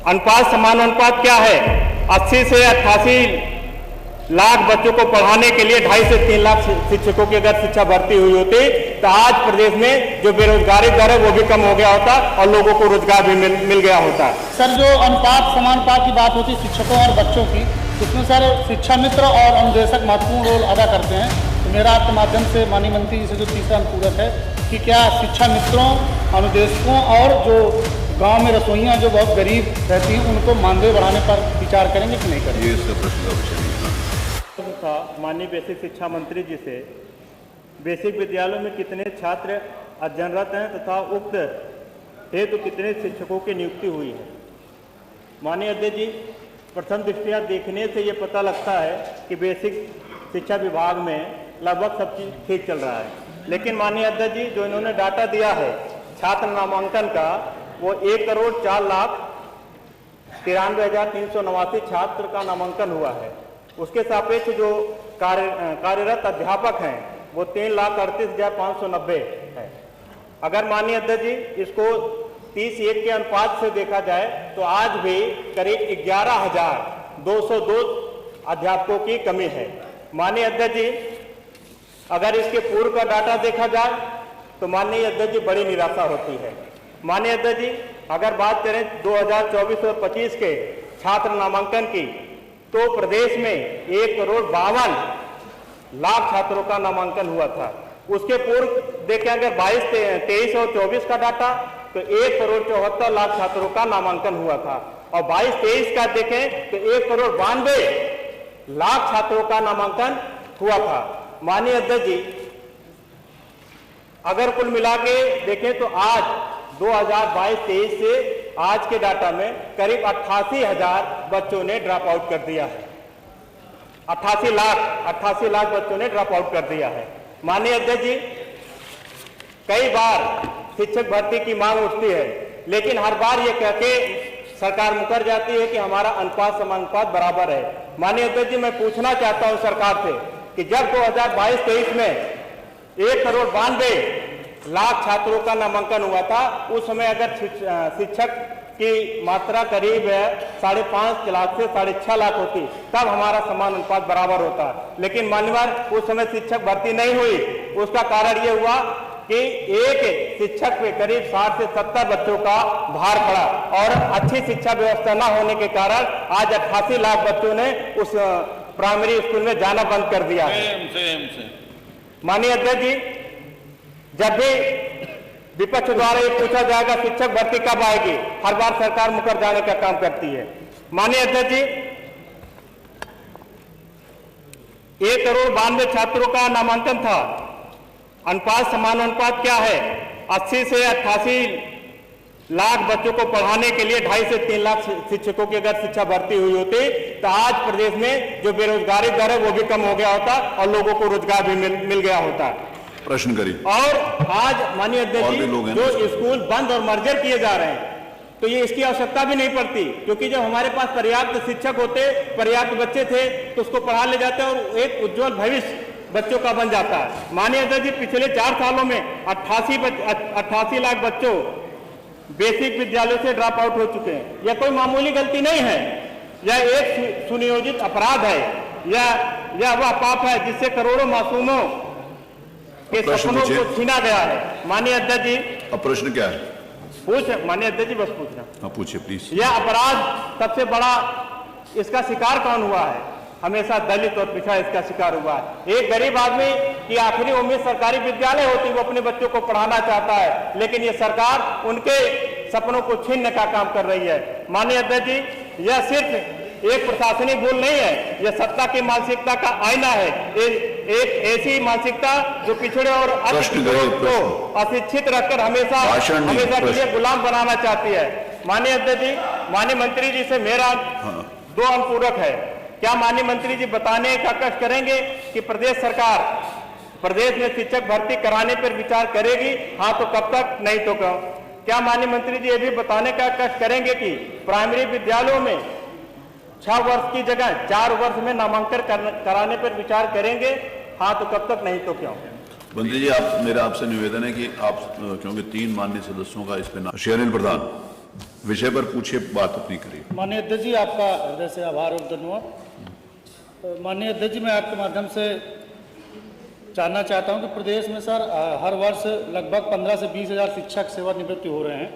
अनुपात समानुपात क्या है? 80 से 88 लाख बच्चों को पढ़ाने के लिए 2.5 से 3 लाख शिक्षकों की अगर शिक्षा भर्ती हुई होती तो आज प्रदेश में जो बेरोजगारी दर है वो भी कम हो गया होता और लोगों को रोजगार भी मिल गया होता। सर, जो अनुपात समानुपात की बात होती है शिक्षकों और बच्चों की, इसमें सर शिक्षा मित्र और अनुदेशक महत्वपूर्ण रोल अदा करते हैं। तो मेरा आपके माध्यम से माननीय मंत्री जी से जो तीसरा अनुपूरक है कि क्या शिक्षा मित्रों, अनुदेशकों और जो गांव में रसोइयाँ जो बहुत गरीब रहती हैं उनको मानदेय बढ़ाने पर विचार करेंगे कि नहीं करेंगे? ये इसका प्रश्न का विषय था माननीय बेसिक शिक्षा मंत्री जी से बेसिक विद्यालयों में कितने छात्र अध्ययनरत हैं तथा उक्त हेतु कितने शिक्षकों की नियुक्ति हुई है। माननीय अध्यक्ष जी, प्रथम दृष्टया देखने से ये पता लगता है कि बेसिक शिक्षा विभाग में लगभग सब चीज़ ठीक चल रहा है, लेकिन माननीय अध्यक्ष जी जो इन्होंने डाटा दिया है छात्र नामांकन का, वो 1,04,93,389 छात्र का नामांकन हुआ है। उसके सापेक्ष जो कार्यरत अध्यापक हैं वो 3,38,590 है। अगर माननीय अध्यक्ष जी इसको 30:1 के अनुपात से देखा जाए तो आज भी करीब 11,202 अध्यापकों की कमी है। माननीय अध्यक्ष जी अगर इसके पूर्व का डाटा देखा जाए तो माननीय अध्यक्ष जी बड़ी निराशा होती है। माननीय अध्यक्ष जी अगर बात करें 2024 और 25 के छात्र नामांकन की तो प्रदेश में 1,52,00,000 छात्रों का नामांकन हुआ था। उसके पूर्व देखें अगर 22-23 और 24 का डाटा तो 1,74,00,000 छात्रों का नामांकन हुआ था और 22-23 का देखें तो 1,92,00,000 छात्रों का नामांकन हुआ था। माननीय अध्यक्ष जी अगर कुल मिला के देखें तो आज 2022-23 से आज के डाटा में करीब 88,000 बच्चों ने ड्रॉप आउट कर दिया है। 88 लाख बच्चों ने ड्रॉप आउट कर दिया है। माननीय अध्यक्ष जी कई बार शिक्षक भर्ती की मांग उठती है, लेकिन हर बार ये कह के सरकार मुकर जाती है कि हमारा अनुपात समानुपात बराबर है। माननीय अध्यक्ष जी मैं पूछना चाहता हूं सरकार से कि जब 2022-23 में 1,92,00,000 छात्रों का नामांकन हुआ था उस समय अगर शिक्षक की मात्रा करीब 5.5 लाख से 6.5 लाख होती तब हमारा समान अनुपात बराबर होता, लेकिन मान्यवर उस समय शिक्षक भर्ती नहीं हुई। उसका कारण ये हुआ कि एक शिक्षक पे करीब 60 से 70 बच्चों का भार पड़ा और अच्छी शिक्षा व्यवस्था न होने के कारण आज 88 लाख बच्चों ने उस प्राइमरी स्कूल में जाना बंद कर दिया है। माननीय अध्यक्ष जी जब भी विपक्ष द्वारा ये पूछा जाएगा शिक्षक भर्ती कब आएगी, हर बार सरकार मुकर जाने का काम करती है। माननीय अध्यक्ष जी 1,92,00,000 छात्रों का नामांकन था। अनुपात समानुपात क्या है? 80 से 88 लाख बच्चों को पढ़ाने के लिए 2.5 से 3 लाख शिक्षकों की अगर शिक्षा भर्ती हुई होती तो आज प्रदेश में जो बेरोजगारी दर है वो भी कम हो गया होता और लोगों को रोजगार भी मिल गया होता। प्रश्न करिए। और आज माननीय अध्यक्ष जी जो स्कूल बंद और मर्जर किए जा रहे हैं तो ये इसकी आवश्यकता भी नहीं पड़ती, क्योंकि जब हमारे पास पर्याप्त शिक्षक होते, पर्याप्त बच्चे थे तो उसको पढ़ा ले जाते और एक उज्जवल भविष्य बच्चों का बन जाता है। माननीय अध्यक्ष जी पिछले 4 सालों में 88 लाख बच्चों बेसिक विद्यालय से ड्रॉप आउट हो चुके हैं। यह कोई मामूली गलती नहीं है, यह एक सुनियोजित अपराध है, यह वह पाप है जिससे करोड़ों मासूमों के सपनों को छीना गया है। माननीय अध्यक्ष जी अब प्रश्न क्या है? माननीय अध्यक्ष जी बस पूछना। हाँ पूछिए प्लीज। यह अपराध सबसे बड़ा इसका शिकार कौन हुआ है? हमेशा दलित और पिछड़ा इसका शिकार हुआ है। एक गरीब आदमी की आखिरी उम्मीद सरकारी विद्यालय होती, वो अपने बच्चों को पढ़ाना चाहता है, लेकिन ये सरकार उनके सपनों को छीनने का काम कर रही है। माननीय अध्यक्ष जी यह सिर्फ एक प्रशासनिक भूल नहीं है, यह सत्ता की मानसिकता का आईना है। एक ऐसी मानसिकता जो पिछड़े और अशिक्षित रखकर हमेशा के लिए गुलाम बनाना चाहती है। माननीय अध्यक्ष जी माननीय मंत्री जी से मेरा 2 अनुपूरक है। क्या माननीय मंत्री जी बताने का कष्ट करेंगे कि प्रदेश सरकार प्रदेश में शिक्षक भर्ती कराने पर विचार करेगी? हाँ तो कब तक, नहीं तो कब? क्या माननीय मंत्री जी ये भी बताने का कष्ट करेंगे कि प्राइमरी विद्यालयों में 6 वर्ष की जगह 4 वर्ष में नामांकन कराने पर विचार करेंगे? हाँ तो कब तक, नहीं तो क्यों? मंत्री जी मेरा आपसे निवेदन है कि आप, क्योंकि 3 माननीय सदस्यों का इस पे नाम, शेरिल प्रधान विषय पर पूछिए, बात अपनी करिए। माननीय अध्यक्ष जी, आपका हृदय से आभार और धन्यवाद। माननीय अध्यक्ष जी, मैं आपके माध्यम से जानना चाहता हूं कि प्रदेश में सर हर वर्ष लगभग 15 से 20 हज़ार शिक्षक सेवानिवृत्ति हो रहे हैं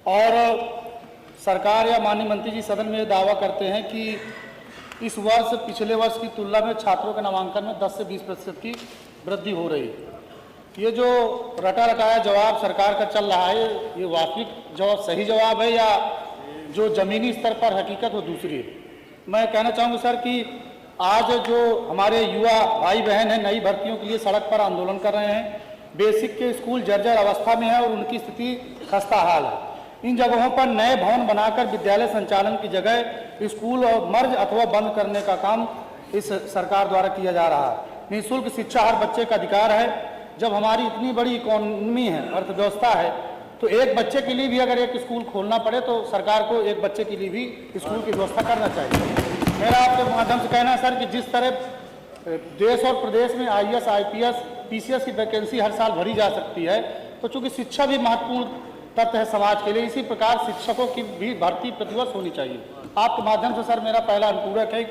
और सरकार या माननीय मंत्री जी सदन में दावा करते हैं कि इस वर्ष पिछले वर्ष की तुलना में छात्रों के नामांकन में 10 से 20% की वृद्धि हो रही है। ये जो रटा रटाया जवाब सरकार का चल रहा है, ये वास्तविक जवाब सही जवाब है या जो ज़मीनी स्तर पर हकीकत वो दूसरी है? मैं कहना चाहूँगा सर कि आज जो हमारे युवा भाई बहन हैं नई भर्तियों के लिए सड़क पर आंदोलन कर रहे हैं, बेसिक के स्कूल जर्जर अवस्था में है और उनकी स्थिति खस्ता हाल है। इन जगहों पर नए भवन बनाकर विद्यालय संचालन की जगह स्कूल और मर्ज अथवा बंद करने का काम इस सरकार द्वारा किया जा रहा है। निःशुल्क शिक्षा हर बच्चे का अधिकार है। जब हमारी इतनी बड़ी इकोनॉमी है, अर्थव्यवस्था है, तो एक बच्चे के लिए भी अगर एक स्कूल खोलना पड़े तो सरकार को एक बच्चे के लिए भी स्कूल की व्यवस्था करना चाहिए। मेरा आपके माध्यम से कहना है सर कि जिस तरह देश और प्रदेश में IAS, IPS, PCS की वैकेंसी हर साल भरी जा सकती है, तो चूंकि शिक्षा भी महत्वपूर्ण तत्व है समाज के लिए, इसी प्रकार शिक्षकों की भी भर्ती प्रतिवर्ष होनी चाहिए। आपके माध्यम से सर मेरा पहला अनुपूरक है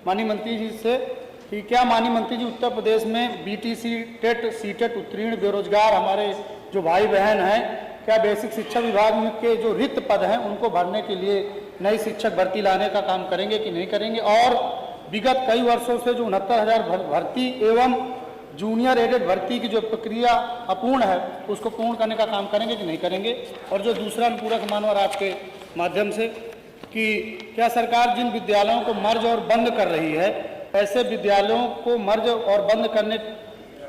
माननीय मंत्री जी से कि क्या माननीय मंत्री जी उत्तर प्रदेश में BTC, टेट, CTET उत्तीर्ण बेरोजगार हमारे जो भाई बहन हैं, क्या बेसिक शिक्षा विभाग में के जो रिक्त पद हैं उनको भरने के लिए नई शिक्षक भर्ती लाने का काम करेंगे कि नहीं करेंगे? और विगत कई वर्षों से जो 69,000 भर्ती एवं जूनियर एडेड भर्ती की जो प्रक्रिया अपूर्ण है उसको पूर्ण करने का काम करेंगे कि नहीं करेंगे? और जो दूसरा अनुपूरक मानवर आपके माध्यम से कि क्या सरकार जिन विद्यालयों को मर्ज और बंद कर रही है, ऐसे विद्यालयों को मर्ज और बंद करने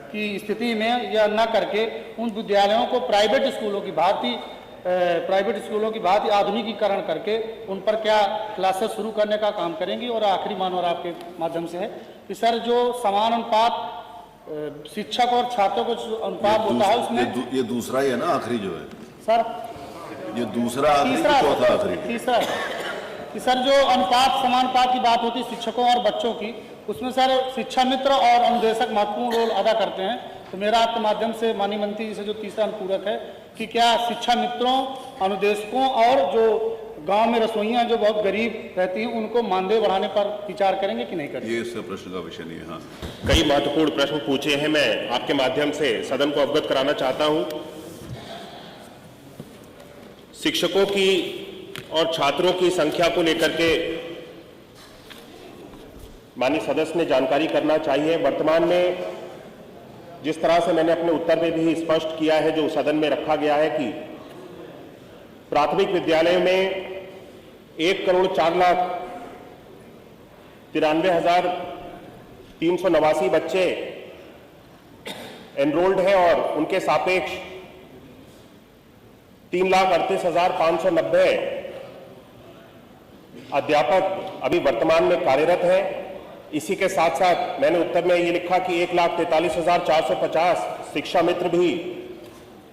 की स्थिति में या न करके उन विद्यालयों को प्राइवेट स्कूलों की भांति आधुनिकीकरण करके उन पर क्या क्लासेस शुरू करने का काम करेंगी? और आखिरी मानवर आपके माध्यम से है कि सर जो समान अनुपात शिक्षक और छात्रों को अनुपात होता है उसमें ये दूसरा ही है ना, आखिरी जो है सर, ये दूसरा आखिरी, चौथा आखिरी, तीसरा कि सर जो अनुपात समानुपात की बात होती है शिक्षकों और बच्चों की, उसमें सर शिक्षा मित्र और अनुदेशक महत्वपूर्ण रोल अदा करते हैं। तो मेरा आपके माध्यम से माननीय मंत्री जी से जो तीसरा अनुपूरक है कि क्या शिक्षा मित्रों, अनुदेशकों और जो गांव में रसोइयाँ जो बहुत गरीब रहती हैं उनको मानदेय बढ़ाने पर विचार करेंगे कि नहीं करेंगे? ये इसका प्रश्न का विषय नहीं है। हाँ, कई महत्वपूर्ण प्रश्न पूछे हैं, मैं आपके माध्यम से सदन को अवगत कराना चाहता हूं। शिक्षकों की और छात्रों की संख्या को लेकर के माननीय सदस्य ने जानकारी करना चाहिए। वर्तमान में जिस तरह से मैंने अपने उत्तर में भी स्पष्ट किया है, जो सदन में रखा गया है कि प्राथमिक विद्यालयों में 1,93,389 बच्चे एनरोल्ड हैं और उनके सापेक्ष 3,38,590 अध्यापक अभी वर्तमान में कार्यरत हैं। इसी के साथ साथ मैंने उत्तर में ये लिखा कि 1,43,450 शिक्षा मित्र भी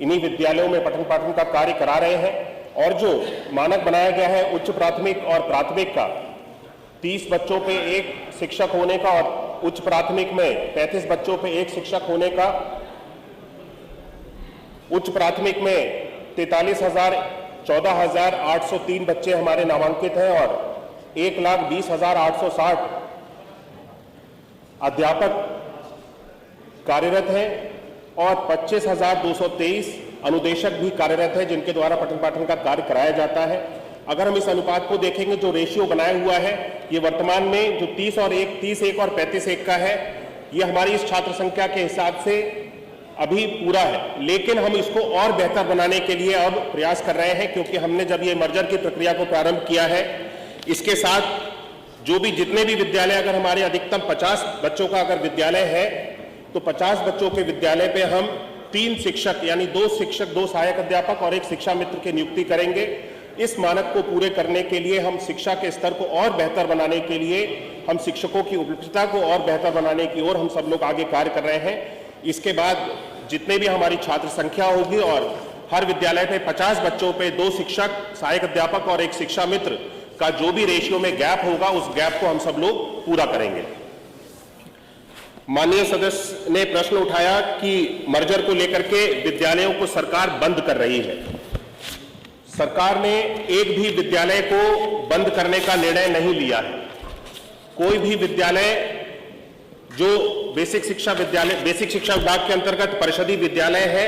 इन्हीं विद्यालयों में पठन पाठन का कार्य करा रहे हैं। और जो मानक बनाया गया है उच्च प्राथमिक और प्राथमिक का 30 बच्चों पे एक शिक्षक होने का और उच्च प्राथमिक में 35 बच्चों पे एक शिक्षक होने का, उच्च प्राथमिक में 14,803 बच्चे हमारे नामांकित हैं और 1,20,860 अध्यापक कार्यरत हैं और 25,223 अनुदेशक भी कार्यरत हैं जिनके द्वारा पठन पाठन का कार्य कराया जाता है। अगर हम इस अनुपात को देखेंगे, जो रेशियो बनाया हुआ है ये वर्तमान में जो 30 और 1 और 35:1 का है, ये हमारी इस छात्र संख्या के हिसाब से अभी पूरा है। लेकिन हम इसको और बेहतर बनाने के लिए अब प्रयास कर रहे हैं, क्योंकि हमने जब ये मर्जर की प्रक्रिया को प्रारंभ किया है, इसके साथ जो भी जितने भी विद्यालय, अगर हमारे अधिकतम 50 बच्चों का अगर विद्यालय है तो 50 बच्चों के विद्यालय पे हम 3 शिक्षक यानी 2 शिक्षक, 2 सहायक अध्यापक और 1 शिक्षा मित्र की नियुक्ति करेंगे। इस मानक को पूरे करने के लिए हम शिक्षा के स्तर को और बेहतर बनाने के लिए, हम शिक्षकों की उपलब्धता को और बेहतर बनाने की ओर हम सब लोग आगे कार्य कर रहे हैं। इसके बाद जितने भी हमारी छात्र संख्या होगी और हर विद्यालय पे 50 बच्चों पे 2 शिक्षक, सहायक अध्यापक और 1 शिक्षा मित्र का जो भी रेशियो में गैप होगा, उस गैप को हम सब लोग पूरा करेंगे। माननीय सदस्य ने प्रश्न उठाया कि मर्जर को लेकर के विद्यालयों को सरकार बंद कर रही है। सरकार ने एक भी विद्यालय को बंद करने का निर्णय नहीं लिया है। कोई भी विद्यालय जो बेसिक शिक्षा विभाग के अंतर्गत परिषदीय विद्यालय है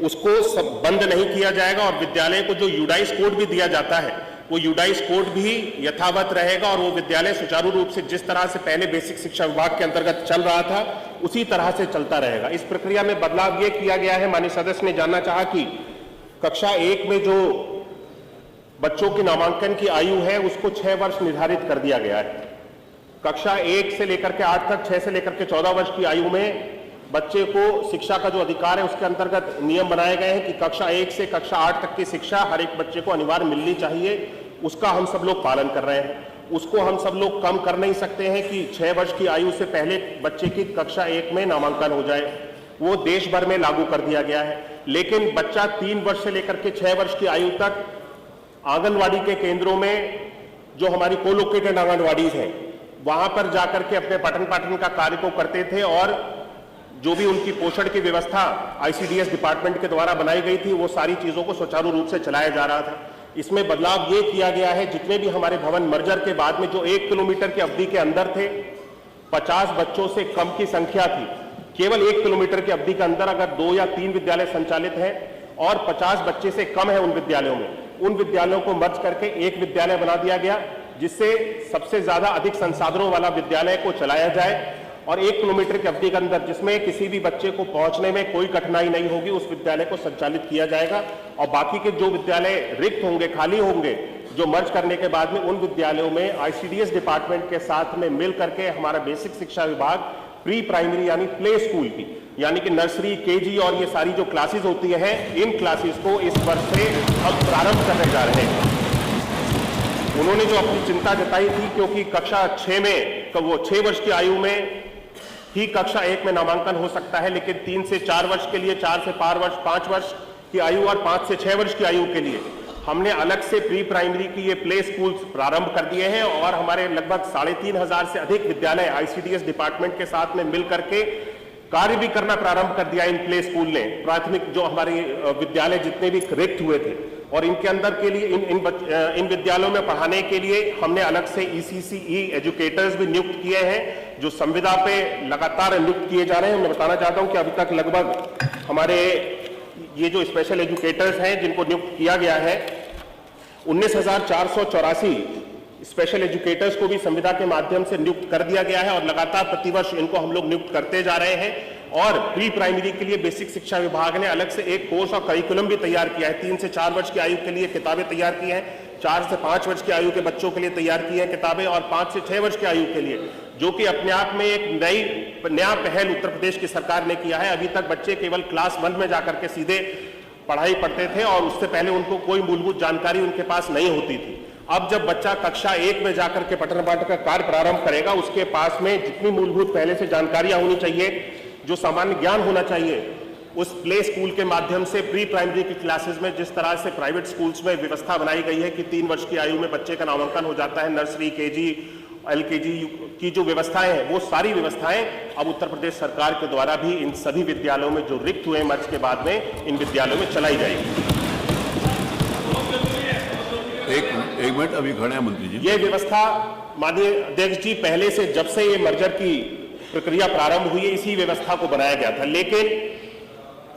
उसको सब बंद नहीं किया जाएगा और विद्यालय को जो यूडाइस कोड भी दिया जाता है वो यूडाइस कोड भी यथावत रहेगा और वो विद्यालय सुचारू रूप से जिस तरह से पहले बेसिक शिक्षा विभाग के अंतर्गत चल रहा था उसी तरह से चलता रहेगा। इस प्रक्रिया में बदलाव ये किया गया है, माननीय सदस्य ने जानना चाहा कि कक्षा 1 में जो बच्चों की नामांकन की आयु है उसको 6 वर्ष निर्धारित कर दिया गया है। कक्षा 1 से लेकर के 8 तक, 6 से लेकर के 14 वर्ष की आयु में बच्चे को शिक्षा का जो अधिकार है उसके अंतर्गत नियम बनाए गए हैं कि कक्षा 1 से कक्षा 8 तक की शिक्षा हर एक बच्चे को अनिवार्य मिलनी चाहिए। उसका हम सब लोग पालन कर रहे हैं। उसको हम सब लोग कम कर नहीं सकते हैं कि 6 वर्ष की आयु से पहले बच्चे की कक्षा 1 में नामांकन हो जाए। वो देश भर में लागू कर दिया गया है। लेकिन बच्चा 3 वर्ष से लेकर के 6 वर्ष की आयु तक आंगनवाड़ी के केंद्रों में, जो हमारी कोलोकेटेड आंगनवाड़ी हैं, वहां पर जाकर के अपने पठन पाठन का कार्य को करते थे और जो भी उनकी पोषण की व्यवस्था आईसीडीएस डिपार्टमेंट के द्वारा बनाई गई थी वो सारी चीजों को सुचारू रूप से चलाया जा रहा था। इसमें बदलाव ये किया गया है, जितने भी हमारे भवन मर्जर के बाद में जो 1 किलोमीटर की अवधि के अंदर थे, 50 बच्चों से कम की संख्या थी, केवल 1 किलोमीटर की अवधि के अंदर अगर 2 या 3 विद्यालय संचालित हैं और 50 बच्चे से कम है उन विद्यालयों में, उन विद्यालयों को मर्ज करके एक विद्यालय बना दिया गया, जिससे सबसे ज्यादा अधिक संसाधनों वाला विद्यालय को चलाया जाए और 1 किलोमीटर की अवधि के अंदर जिसमें किसी भी बच्चे को पहुंचने में कोई कठिनाई नहीं होगी उस विद्यालय को संचालित किया जाएगा। और बाकी के जो विद्यालय रिक्त होंगे, खाली होंगे, जो मर्ज करने के बाद में उन विद्यालयों में आईसीडीएस डिपार्टमेंट के साथ में मिल करके हमारा बेसिक शिक्षा विभाग प्री प्राइमरी यानी प्ले स्कूल की, यानी कि नर्सरी, केजी और ये सारी जो क्लासेस होती हैं, इन क्लासेस को इस वर्ष से हम प्रारंभ करने जा रहे हैं। उन्होंने जो अपनी चिंता जताई थी, क्योंकि कक्षा 6 में तो वो 6 वर्ष की आयु में ही कक्षा 1 में नामांकन हो सकता है, लेकिन 3 से 4 वर्ष के लिए, 4 से 5 वर्ष की आयु और 5 से 6 वर्ष की आयु के लिए हमने अलग से प्री प्राइमरी की ये प्ले स्कूल्स प्रारंभ कर दिए हैं और हमारे लगभग 3,500 से अधिक विद्यालय आईसीडीएस डिपार्टमेंट के साथ में मिलकर के कार्य भी करना प्रारंभ कर दिया इन प्ले स्कूल ने। प्राथमिक जो हमारे विद्यालय जितने भी रिक्त हुए थे और इनके अंदर के लिए इन विद्यालयों में पढ़ाने के लिए हमने अलग से ईसीसीई एजुकेटर्स भी नियुक्त किए हैं, जो संविदा पे लगातार नियुक्त किए जा रहे हैं। मैं बताना चाहता हूं कि अभी तक लगभग हमारे ये जो स्पेशल एजुकेटर्स हैं जिनको नियुक्त किया गया है, 19,484 स्पेशल एजुकेटर्स को भी संविदा के माध्यम से नियुक्त कर दिया गया है और लगातार प्रतिवर्ष इनको हम लोग नियुक्त करते जा रहे हैं। और प्री प्राइमरी के लिए बेसिक शिक्षा विभाग ने अलग से एक कोर्स और करिकुलम भी तैयार किया है। 3 से 4 वर्ष की आयु के लिए किताबें तैयार की हैं, 4 से 5 वर्ष की आयु के बच्चों के लिए तैयार की हैं किताबें और 5 से 6 वर्ष की आयु के लिए, जो कि अपने आप में एक नया पहल उत्तर प्रदेश की सरकार ने किया है। अभी तक बच्चे केवल क्लास 1 में जाकर के सीधे पढ़ाई पढ़ते थे और उससे पहले उनको कोई मूलभूत जानकारी उनके पास नहीं होती थी। अब जब बच्चा कक्षा 1 में जाकर के पठन पाठन का कार्य प्रारंभ करेगा, उसके पास में जितनी मूलभूत पहले से जानकारियां होनी चाहिए, जो सामान्य ज्ञान होना चाहिए, उस प्ले स्कूल के माध्यम से प्री प्राइमरी की क्लासेस में जिस तरह से प्राइवेट स्कूल्स में व्यवस्था बनाई गई है कि 3 वर्ष की आयु में बच्चे का नामांकन हो जाता है, नर्सरी, केजी, एलकेजी की जो व्यवस्थाएं हैं, वो सारी व्यवस्थाएं अब उत्तर प्रदेश सरकार के द्वारा भी इन सभी विद्यालयों में जो रिक्त हुए मर्ज के बाद में इन विद्यालयों में चलाई जाएगी। एक मिनट, अभी खड़े हैं मंत्री जी। ये व्यवस्था माननीय अध्यक्ष जी, पहले से जब से ये मर्जर की प्रक्रिया प्रारंभ हुई है इसी व्यवस्था को बनाया गया था, लेकिन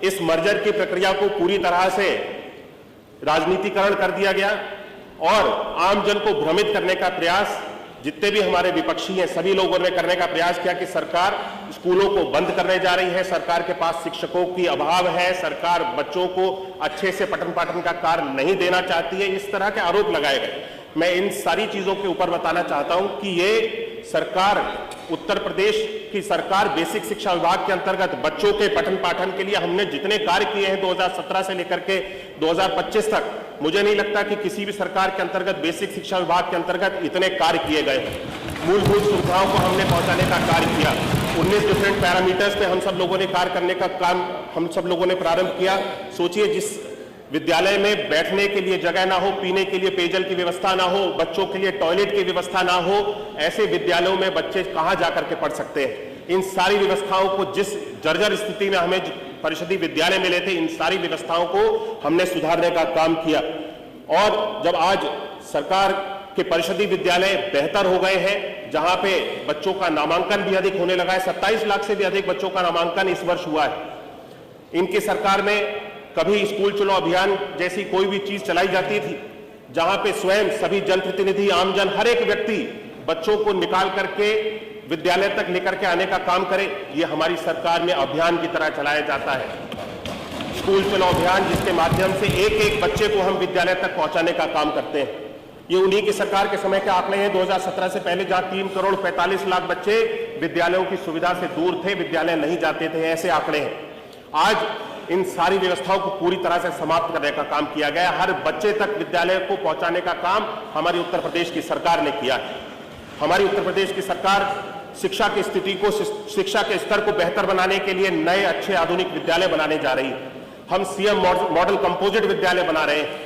इस मर्जर की प्रक्रिया को पूरी तरह से राजनीतिकरण कर दिया गया और आमजन को भ्रमित करने का प्रयास जितने भी हमारे विपक्षी हैं सभी लोगों ने करने का प्रयास किया कि सरकार स्कूलों को बंद करने जा रही है, सरकार के पास शिक्षकों की अभाव है, सरकार बच्चों को अच्छे से पठन पाठन का कार्य नहीं देना चाहती है, इस तरह के आरोप लगाए गए। मैं इन सारी चीजों के ऊपर बताना चाहता हूं कि ये सरकार, उत्तर प्रदेश की सरकार बेसिक शिक्षा विभाग के अंतर्गत बच्चों के पठन पाठन के लिए हमने जितने कार्य किए हैं 2017 से लेकर के 2025 तक, मुझे नहीं लगता कि किसी भी सरकार के अंतर्गत बेसिक शिक्षा विभाग के अंतर्गत इतने कार्य किए गए हैं। मूलभूत सुविधाओं को हमने पहुंचाने का कार्य किया, 19 डिफरेंट पैरामीटर्स पे हम सब लोगों ने कार्य करने का काम हम सब लोगों ने प्रारंभ किया। सोचिए, जिस विद्यालय में बैठने के लिए जगह ना हो, पीने के लिए पेयजल की व्यवस्था ना हो, बच्चों के लिए टॉयलेट की व्यवस्था ना हो, ऐसे विद्यालयों में बच्चे कहां जाकर के पढ़ सकते हैं। इन सारी व्यवस्थाओं को, जिस जर्जर स्थिति में हमें परिषदीय विद्यालय मिले थे, इन सारी व्यवस्थाओं को हमने सुधारने का काम किया। और जब आज सरकार के परिषदीय विद्यालय बेहतर हो गए हैं, जहां पे बच्चों का नामांकन भी अधिक होने लगा है, 27 लाख से भी अधिक बच्चों का नामांकन इस वर्ष हुआ है। इनकी सरकार में कभी स्कूल चलो अभियान जैसी कोई भी चीज चलाई जाती थी, जहां पे स्वयं सभी जनप्रतिनिधि, आमजन, हर एक व्यक्ति बच्चों को निकाल करके विद्यालय तक लेकर के आने का काम करे, ये हमारी सरकार में अभियान की तरह चलाया जाता है। स्कूल चलो अभियान, जिसके माध्यम से एक एक बच्चे को हम विद्यालय तक पहुंचाने का काम करते हैं। ये उन्हीं की सरकार के समय के आंकड़े हैं, 2017 से पहले, जहां 3 करोड़ 45 लाख बच्चे विद्यालयों की सुविधा से दूर थे, विद्यालय नहीं जाते थे, ऐसे आंकड़े हैं। आज इन सारी व्यवस्थाओं को पूरी तरह से समाप्त करने का काम किया गया। हर बच्चे तक विद्यालय को पहुंचाने का काम हमारी उत्तर प्रदेश की सरकार ने किया है। हमारी उत्तर प्रदेश की सरकार शिक्षा की स्थिति को, शिक्षा के स्तर को बेहतर बनाने के लिए नए अच्छे आधुनिक विद्यालय बनाने जा रही है। हम सीएम मॉडल कंपोजिट विद्यालय बना रहे हैं,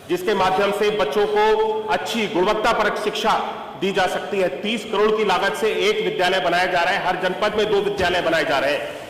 जिसके माध्यम से बच्चों को अच्छी गुणवत्तापरक शिक्षा दी जा सकती है। 30 करोड़ की लागत से एक विद्यालय बनाया जा रहा है, हर जनपद में 2 विद्यालय बनाए जा रहे हैं।